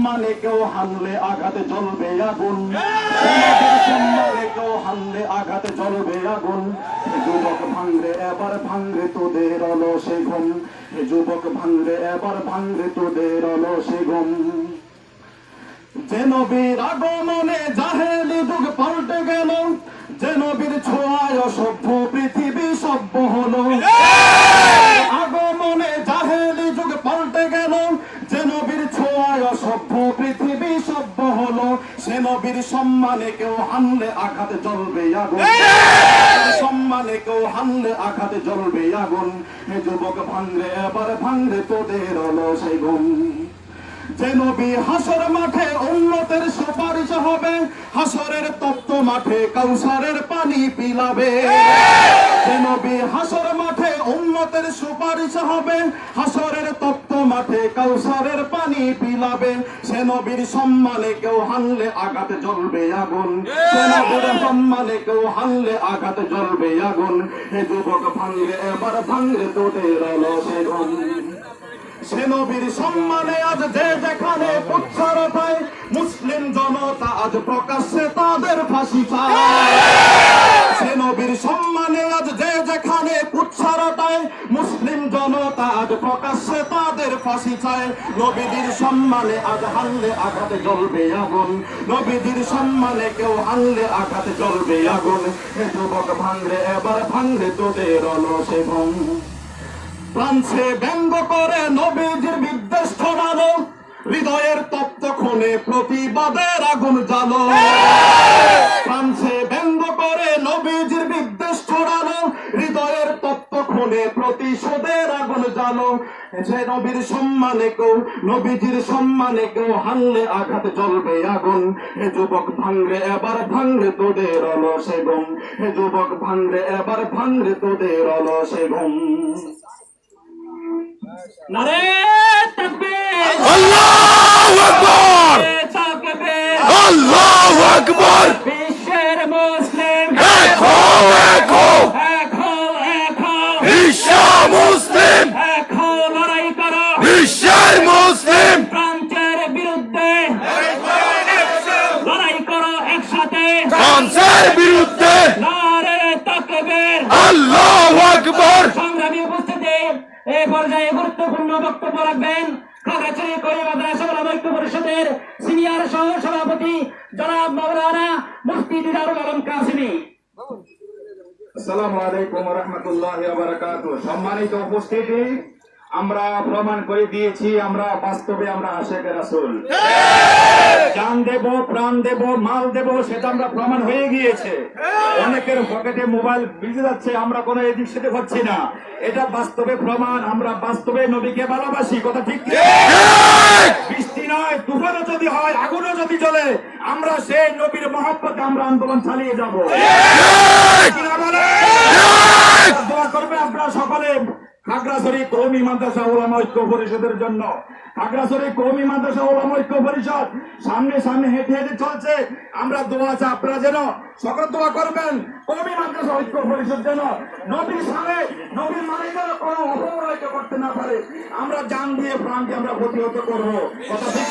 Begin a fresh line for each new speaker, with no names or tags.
সম্মানে কেউ হানলে আঘাতে জ্বলবে আগুন, যে নবীর সম্মানে কেউ হানলে আঘাতে জ্বলবে আগুন। হে যুবক ভাঙরে এবার ভাঙরে তোদের অলসে ঘুম, হে যুবক ভাঙরে এবার ভাঙরে তোদের অলসে ঘুম। যে নবীর আগমনে জাহেলি যুগ পাল্টে গেল, যে নবীর ছোঁয়ায় অসভ্য পৃথিবী সভ্য হলো। আগমনে জাহেলি যুগ পাল্টে গেল, যে নবীর ছোঁয়ায় অসভ্য পৃথিবী সভ্য হলো। সে নবীর সম্মানে কেউ হানলে আঘাতে জ্বলবে আগুন, সম্মানে কেউ হানলে আঘাতে জ্বলবে আগুন। হে যুবক ভাঙরে এবার ভাঙরে তোদের অলসে ঘুম। যে নবী হাসর মাঠে উম্মতের সুপারিশ হবে, হাসরের তপ্ত মাঠে কাউসারের পানি পিলাবে। যে নবী হাসর মাঠে উম্মতের সুপারিশ হবে, হাসরের তপ্ত মাঠে কাউসারের পানি পিলাবে। সে নবীর সম্মানে কেউ হানলে আঘাতে জ্বলবে আগুন, সে নবীর সম্মানে কেউ হানলে আঘাতে জ্বলবে আগুন। হে যুবক ভাঙরে এবার ভাঙরে তোদের অলসে ঘুম। সে নবীর সম্মানে আজ যে যেখানে পুচ্ছার পায়, মুসলিম জনতা আজ প্রকাশ্যে তাদের ফাঁসি চায়। সে নবীর সম্মানে আজ যে যেখানে পুচ্ছার পায়, মুসলিম জনতা আজ প্রকাশ্যে তাদের ফাঁসি চায়। নবীজির সম্মানে আজ হানলে আঘাতে জ্বলবে আগুন, নবীজির সম্মানে কেউ হানলে আঘাতে জ্বলবে আগুন। হে যুবক ভাঙরে এবার ভাঙরে তোদের অলসে ঘুম। প্রাণছে ব্যঙ্গ করে নবীজির বিদ্বেষ ছড়ানো, হৃদয়ের তপ্ত খুনে প্রতিবাদের আগুন জ্বালো। প্রাণছে ব্যঙ্গ করে নবীজির বিদ্বেষ ছড়ানো, হৃদয়ের তপ্ত খুনে প্রতিশোধের আগুন জ্বালো। যে নবীর সম্মানে কেউ নবীজির সম্মানে কেউ হানলে আঘাতে জ্বলবে আগুন। হে যুবক ভাঙরে এবার ভাঙরে তোদের অলসে ঘুম, হে যুবক ভাঙরে এবার ভাঙরে তোদের অলসে ঘুম।
নারে তাকবীর,
আল্লাহু আকবার, আল্লাহু আকবার।
বিশ্বের মুসলিম
এক হও, এক হও,
এক হও, এক হও,
বিশ্ব মুসলিম,
এক হও, লড়াই করো
বিশ্বের মুসলিম।
ফ্রান্সের বিরুদ্ধে, লড়াই করো একসাথে
ফ্রান্সের বিরুদ্ধে
নারে তাকবীর।
আল্লাহু আকবার।
সংগ্রামী উপস্থিতি, এই পর্যায়ে গুরুত্বপূর্ণ বক্তব্য রাখবেন খাগড়াছড়ি কওমি মাদ্রাসা উলামা ঐক্য পরিষদের সিনিয়র সহ সভাপতি জনাব মাওলানা মুফতি দিদারুল আলম কাসিমি।
আসসালামু আলাইকুম ওয়া রাহমাতুল্লাহি ওয়া বারাকাতুহু। সম্মানিত উপস্থিতি, আমরা প্রমাণ করে দিয়েছি আমরা বাস্তবে আমরা আশিকে রাসূল। জান দেব, প্রাণ দেব, মাল দেব, সেটা আমরা প্রমাণ হয়ে গিয়েছে। অনেকের পকেটে মোবাইল ভিজে যাচ্ছে, আমরা কোনো এদিক সেদিক হচ্ছি না, এটা বাস্তবে প্রমাণ। আমরা বাস্তবে নবীকে ভালোবাসি, কথা ঠিক কি? বৃষ্টি নয়, তুফানও যদি হয়, আগুনও যদি জ্বলে, আমরা সেই নবীর মহব্বতে আমরা আন্দোলন চালিয়ে যাব। দোয়া করবে আপনারা সকলে খাগড়াছড়ি কওমি মাদ্রাসা উলামা ঐক্য পরিষদের জন্য। খাগড়াছড়ি কওমি মাদ্রাসা উলামা ঐক্য পরিষদ সামনে সামনে হেঁটে হেঁটে চলছে। আমরা দোয়া চাই আপনারা যেন সকল দোয়া করবেন, কওমি মাদ্রাসা ঐক্য পরিষদ যেন নবীর সামনে নবীর মালিকের কোনো অপরাধ করতে না পারে। আমরা জান দিয়ে প্রাণ দিয়ে আমরা প্রতিহত করবো, কথা ঠিক?